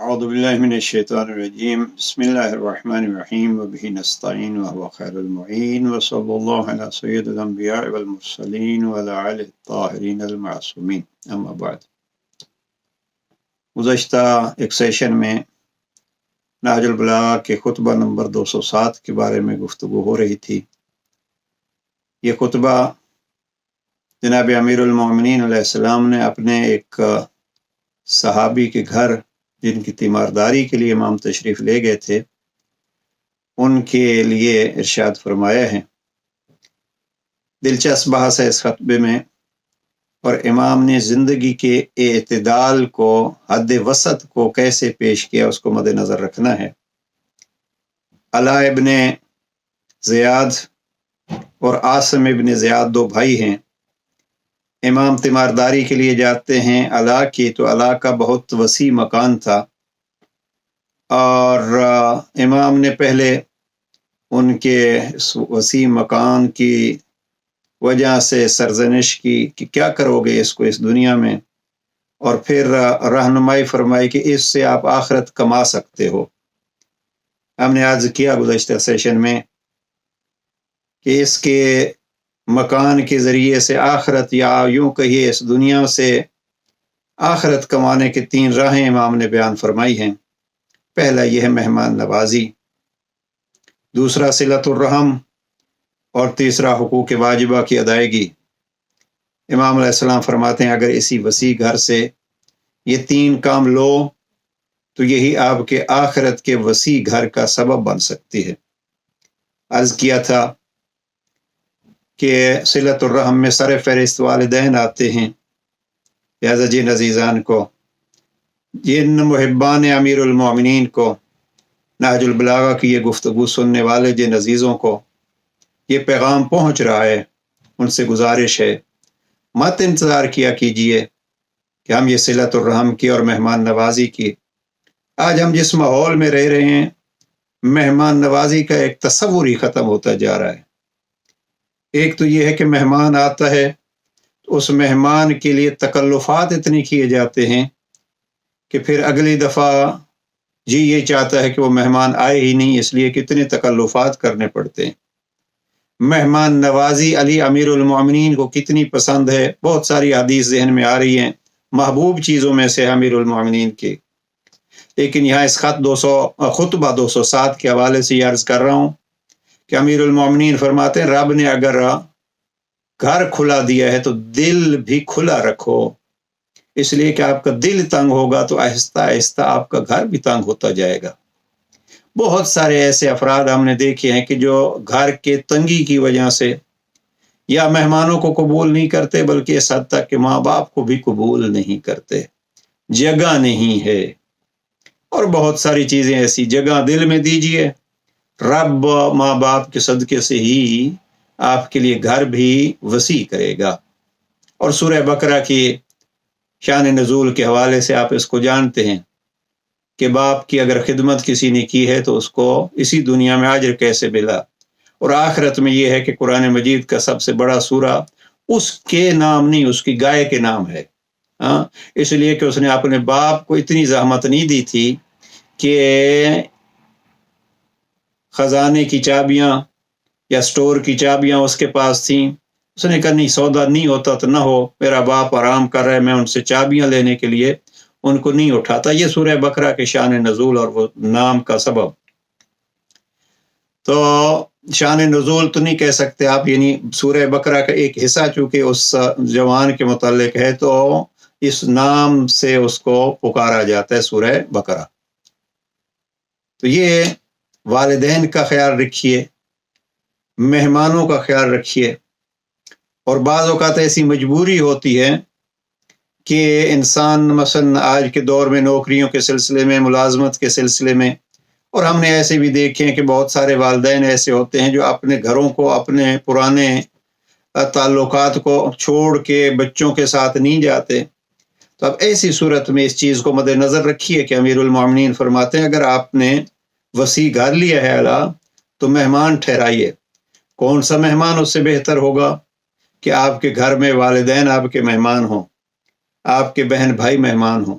اعوذ باللہ من الشیطان الرجیم بسم اللہ الرحمن الرحیم وبہ نستعین وهو خیر المعین وصلی اللہ علی سید الانبیاء والمرسلین وعلی آلہ الطاہرین المعصومین اما بعد۔ گزشتہ ایک سیشن میں نہج البلاغہ کے خطبہ نمبر 207 کے بارے میں گفتگو ہو رہی تھی۔ یہ خطبہ جناب امیر المومنین علیہ السلام نے اپنے ایک صحابی کے گھر جن کی تیمارداری کے لیے امام تشریف لے گئے تھے ان کے لیے ارشاد فرمایا ہے۔ دلچسپ بحث ہے اس خطبے میں، اور امام نے زندگی کے اعتدال کو، حد وسط کو کیسے پیش کیا اس کو مد نظر رکھنا ہے۔ علاء ابن زیاد اور عاصم ابن زیاد دو بھائی ہیں۔ امام تیمارداری کے لیے جاتے ہیں علاء کی، تو علاء کا بہت وسیع مکان تھا، اور امام نے پہلے ان کے وسیع مکان کی وجہ سے سرزنش کی کہ کیا کرو گے اس کو اس دنیا میں، اور پھر رہنمائی فرمائی کہ اس سے آپ آخرت کما سکتے ہو۔ ہم نے عرض کیا گزشتہ سیشن میں کہ اس کے مکان کے ذریعے سے آخرت، یا یوں کہیے اس دنیا سے آخرت کمانے کے 3 راہیں امام نے بیان فرمائی ہیں۔ پہلا یہ ہے مہمان نوازی، دوسرا صلۃ الرحم، اور تیسرا حقوق واجبہ کی ادائیگی۔ امام علیہ السلام فرماتے ہیں اگر اسی وسیع گھر سے یہ 3 کام لو تو یہی آپ کے آخرت کے وسیع گھر کا سبب بن سکتی ہے۔ عرض کیا تھا کہ صلۃ الرحم میں سر فہرست والدین آتے ہیں، لہذا جن عزیزان کو، جن محبان امیر المومنین کو، نہج البلاغہ کی یہ گفتگو سننے والے جن عزیزوں کو یہ پیغام پہنچ رہا ہے، ان سے گزارش ہے مت انتظار کیا کیجئے کہ ہم یہ صلۃ الرحم کی اور مہمان نوازی کی، آج ہم جس ماحول میں رہ رہے ہیں مہمان نوازی کا ایک تصور ہی ختم ہوتا جا رہا ہے۔ ایک تو یہ ہے کہ مہمان آتا ہے تو اس مہمان کے لیے تکلفات اتنی کیے جاتے ہیں کہ پھر اگلی دفعہ جی یہ چاہتا ہے کہ وہ مہمان آئے ہی نہیں، اس لیے کتنے تکلفات کرنے پڑتے ہیں۔ مہمان نوازی علی امیر المومنین کو کتنی پسند ہے، بہت ساری حدیث ذہن میں آ رہی ہیں، محبوب چیزوں میں سے امیر المومنین کی۔ لیکن یہاں اس خطبہ 207 کے حوالے سے یہ عرض کر رہا ہوں کہ امیر المومنین فرماتے ہیں رب نے اگر گھر کھلا دیا ہے تو دل بھی کھلا رکھو، اس لیے کہ آپ کا دل تنگ ہوگا تو آہستہ آہستہ آپ کا گھر بھی تنگ ہوتا جائے گا۔ بہت سارے ایسے افراد ہم نے دیکھے ہیں کہ جو گھر کے تنگی کی وجہ سے یا مہمانوں کو قبول نہیں کرتے، بلکہ اس حد تک کہ ماں باپ کو بھی قبول نہیں کرتے، جگہ نہیں ہے۔ اور بہت ساری چیزیں ایسی، جگہ دل میں دیجئے، رب ماں باپ کے صدقے سے ہی آپ کے لیے گھر بھی وسیع کرے گا۔ اور سورہ بقرہ کی شان نزول کے حوالے سے آپ اس کو جانتے ہیں کہ باپ کی اگر خدمت کسی نے کی ہے تو اس کو اسی دنیا میں اجر کیسے ملا، اور آخرت میں یہ ہے کہ قرآن مجید کا سب سے بڑا سورہ اس کے نام نہیں، اس کی گائے کے نام ہے۔ اس لیے کہ اس نے اپنے باپ کو اتنی زحمت نہیں دی تھی کہ خزانے کی چابیاں یا سٹور کی چابیاں اس کے پاس تھیں، اس نے کہا نہیں، سودا نہیں ہوتا تو نہ ہو، میرا باپ آرام کر رہا ہے، میں ان سے چابیاں لینے کے لیے ان کو نہیں اٹھاتا۔ یہ سورہ بقرہ کے شان نزول اور وہ نام کا سبب۔ تو شان نزول تو نہیں کہہ سکتے آپ، یعنی سورہ بقرہ کا ایک حصہ چونکہ اس جوان کے متعلق ہے تو اس نام سے اس کو پکارا جاتا ہے سورہ بقرہ۔ تو یہ والدین کا خیال رکھیے، مہمانوں کا خیال رکھیے۔ اور بعض اوقات ایسی مجبوری ہوتی ہے کہ انسان مثلا آج کے دور میں نوکریوں کے سلسلے میں، ملازمت کے سلسلے میں، اور ہم نے ایسے بھی دیکھے ہیں کہ بہت سارے والدین ایسے ہوتے ہیں جو اپنے گھروں کو، اپنے پرانے تعلقات کو چھوڑ کے بچوں کے ساتھ نہیں جاتے۔ تو اب ایسی صورت میں اس چیز کو مد نظر رکھیے کہ امیر المومنین فرماتے ہیں اگر آپ نے وسیع گھر لیا ہے اعلیٰ تو مہمان ٹھہرائیے۔ کون سا مہمان اس سے بہتر ہوگا کہ آپ کے گھر میں والدین آپ کے مہمان ہوں، آپ کے بہن بھائی مہمان ہوں۔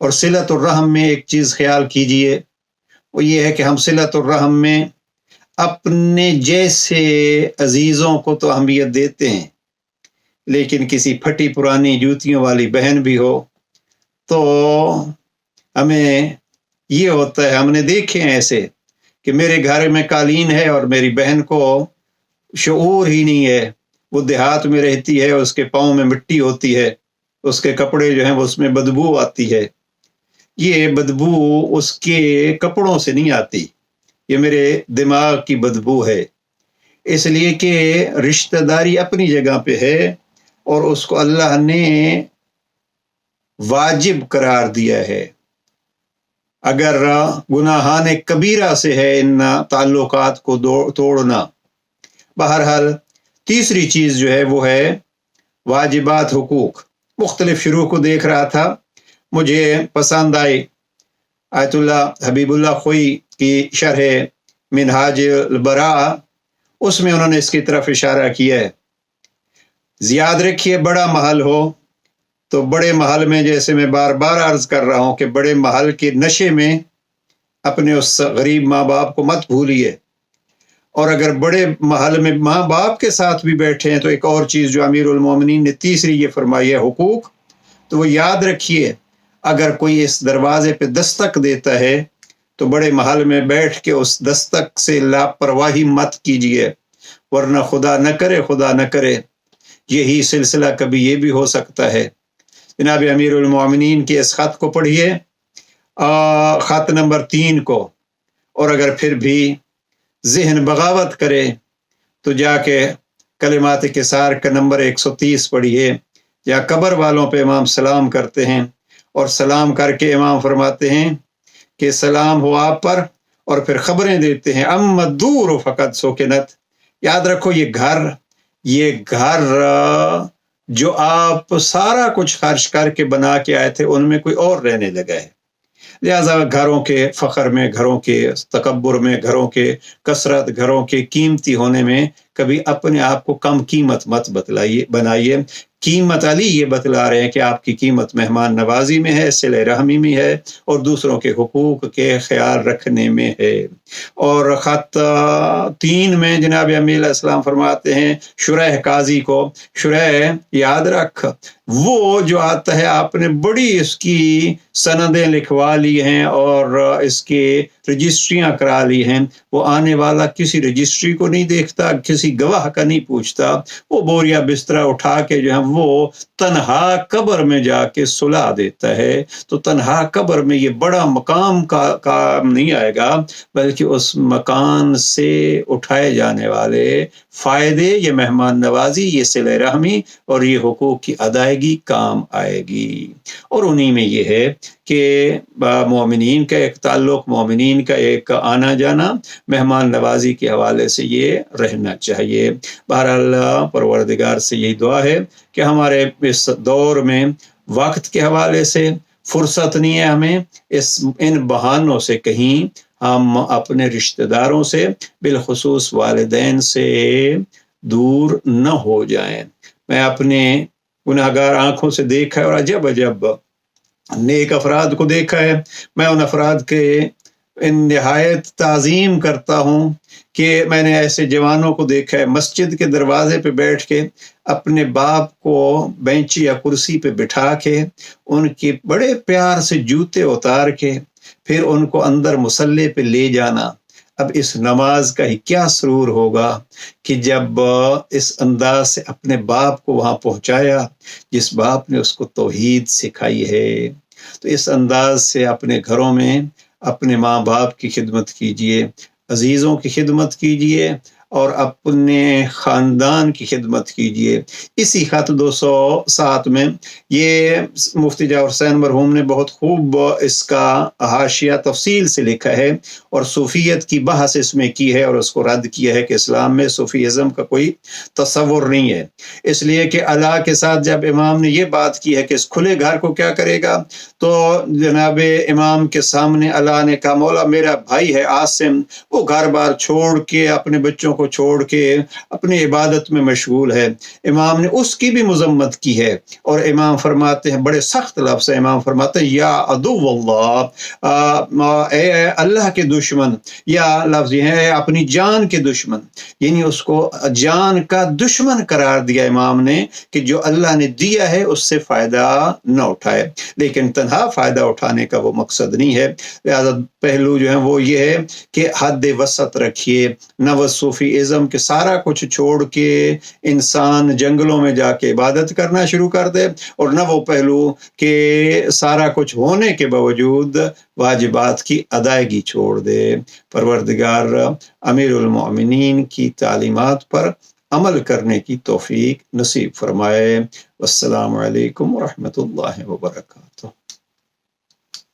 اور صلۃ الرحم میں ایک چیز خیال کیجئے، وہ یہ ہے کہ ہم صلۃ الرحم میں اپنے جیسے عزیزوں کو تو اہمیت دیتے ہیں، لیکن کسی پھٹی پرانی جوتیوں والی بہن بھی ہو تو ہمیں یہ ہوتا ہے، ہم نے دیکھے ہیں ایسے کہ میرے گھر میں قالین ہے اور میری بہن کو شعور ہی نہیں ہے، وہ دیہات میں رہتی ہے، اس کے پاؤں میں مٹی ہوتی ہے، اس کے کپڑے جو ہیں وہ اس میں بدبو آتی ہے۔ یہ بدبو اس کے کپڑوں سے نہیں آتی، یہ میرے دماغ کی بدبو ہے، اس لیے کہ رشتہ داری اپنی جگہ پہ ہے اور اس کو اللہ نے واجب قرار دیا ہے۔ اگر گناہان کبیرہ سے ہے ان تعلقات کو توڑنا۔ بہرحال تیسری چیز جو ہے وہ ہے واجبات حقوق۔ مختلف شروح کو دیکھ رہا تھا، مجھے پسند آئی آیت اللہ حبیب اللہ خوئی کی شرح منہاج البراء، اس میں انہوں نے اس کی طرف اشارہ کیا ہے۔ یاد رکھیے بڑا محل ہو تو بڑے محل میں، جیسے میں بار بار عرض کر رہا ہوں کہ بڑے محل کے نشے میں اپنے اس غریب ماں باپ کو مت بھولیے، اور اگر بڑے محل میں ماں باپ کے ساتھ بھی بیٹھے ہیں تو ایک اور چیز جو امیر المومنین نے تیسری یہ فرمائی ہے حقوق، تو وہ یاد رکھیے اگر کوئی اس دروازے پہ دستک دیتا ہے تو بڑے محل میں بیٹھ کے اس دستک سے لاپرواہی مت کیجیے، ورنہ خدا نہ کرے یہی سلسلہ کبھی یہ بھی ہو سکتا ہے۔ جناب امیر المومنین کے اس خط کو پڑھیے، خط نمبر 3 کو، اور اگر پھر بھی ذہن بغاوت کرے تو جا کے کلمات کسار کا نمبر 130 پڑھیے، یا قبر والوں پہ امام سلام کرتے ہیں اور سلام کر کے امام فرماتے ہیں کہ سلام ہو آپ پر، اور پھر خبریں دیتے ہیں اما دور فقط سکنت۔ یاد رکھو یہ گھر جو آپ سارا کچھ خرچ کر کے بنا کے آئے تھے ان میں کوئی اور رہنے لگا ہے، لہذا گھروں کے فخر میں، گھروں کے تکبر میں، گھروں کے کثرت، گھروں کے قیمتی ہونے میں کبھی اپنے آپ کو کم قیمت مت بنائیے۔ قیمت علی یہ بتلا رہے ہیں کہ آپ کی قیمت مہمان نوازی میں ہے، صلہ رحمی میں ہے، اور دوسروں کے حقوق کے خیال رکھنے میں ہے۔ اور خط 3 میں جناب امیر علیہ السلام فرماتے ہیں شرح قاضی کو، شرح یاد رکھ وہ جو آتا ہے آپ نے بڑی اس کی سندیں لکھوا لی ہیں اور اس کے رجسٹریاں کرا لی ہیں، وہ آنے والا کسی رجسٹری کو نہیں دیکھتا، کسی گواہ کا نہیں پوچھتا، وہ بوریا بسترا اٹھا کے جو ہے وہ تنہا قبر میں جا کے سلا دیتا ہے۔ تو تنہا قبر میں یہ بڑا مقام کا کام نہیں آئے گا، بلکہ اس مکان سے اٹھائے جانے والے فائدے، یہ مہمان نوازی، یہ صلہ رحمی اور یہ حقوق کی ادائیگی کام آئے گی۔ اور انہی میں یہ ہے کہ مومنین کا ایک تعلق، مومنین کا ایک آنا جانا مہمان نوازی کے حوالے سے یہ رہنا چاہیے۔ بہرحال پروردگار سے یہی دعا ہے کہ ہمارے اس دور میں وقت کے حوالے سے فرصت نہیں ہے ہمیں ان بہانوں سے کہیں ہم اپنے رشتہ داروں سے، بالخصوص والدین سے دور نہ ہو جائیں۔ میں اپنے گناہگار آنکھوں سے دیکھا ہے اور عجب نیک افراد کو دیکھا ہے۔ میں ان افراد کے نہایت تعظیم کرتا ہوں کہ میں نے ایسے جوانوں کو دیکھا ہے مسجد کے دروازے پہ بیٹھ کے اپنے باپ کو بینچ یا کرسی پہ بٹھا کے ان کے بڑے پیار سے جوتے اتار کے پھر ان کو اندر مصلی پہ لے جانا۔ اب اس نماز کا ہی کیا سرور ہوگا کہ جب اس انداز سے اپنے باپ کو وہاں پہنچایا جس باپ نے اس کو توحید سکھائی ہے، تو اس انداز سے اپنے گھروں میں اپنے ماں باپ کی خدمت کیجئے، عزیزوں کی خدمت کیجئے اور اپنے خاندان کی خدمت کیجئے۔ اسی خط 207 میں یہ مفتی جعفر حسین مرحوم نے بہت خوب اس کا حاشیہ تفصیل سے لکھا ہے اور صوفیت کی بحث اس میں کی ہے اور اس کو رد کیا ہے کہ اسلام میں صوفیزم کا کوئی تصور نہیں ہے، اس لیے کہ اللہ کے ساتھ جب امام نے یہ بات کی ہے کہ اس کھلے گھر کو کیا کرے گا، تو جناب امام کے سامنے اللہ نے کہا مولا میرا بھائی ہے عاصم، وہ گھر بار چھوڑ کے اپنے بچوں کو کو چھوڑ کے اپنی عبادت میں مشغول ہے، امام نے اس کی بھی مذمت کی ہے، اور امام فرماتے ہیں، بڑے سخت لفظ ہے، امام فرماتے ہیں یا عدو اللہ، اے اللہ کے دشمن، یا لفظ یہ ہے اپنی جان کے دشمن، یعنی اس کو جان کا دشمن قرار دیا امام نے کہ جو اللہ نے دیا ہے اس سے فائدہ نہ اٹھائے، لیکن تنہا فائدہ اٹھانے کا وہ مقصد نہیں ہے۔ لہذا پہلو جو ہے وہ یہ ہے کہ حد وسط رکھیے، نو صوفی ازم کے سارا کچھ چھوڑ کے انسان جنگلوں میں جا کے عبادت کرنا شروع کر دے، اور نہ وہ پہلو کہ سارا کچھ ہونے کے باوجود واجبات کی ادائیگی چھوڑ دے۔ پروردگار امیر المومنین کی تعلیمات پر عمل کرنے کی توفیق نصیب فرمائے۔ والسلام علیکم ورحمۃ اللہ وبرکاتہ۔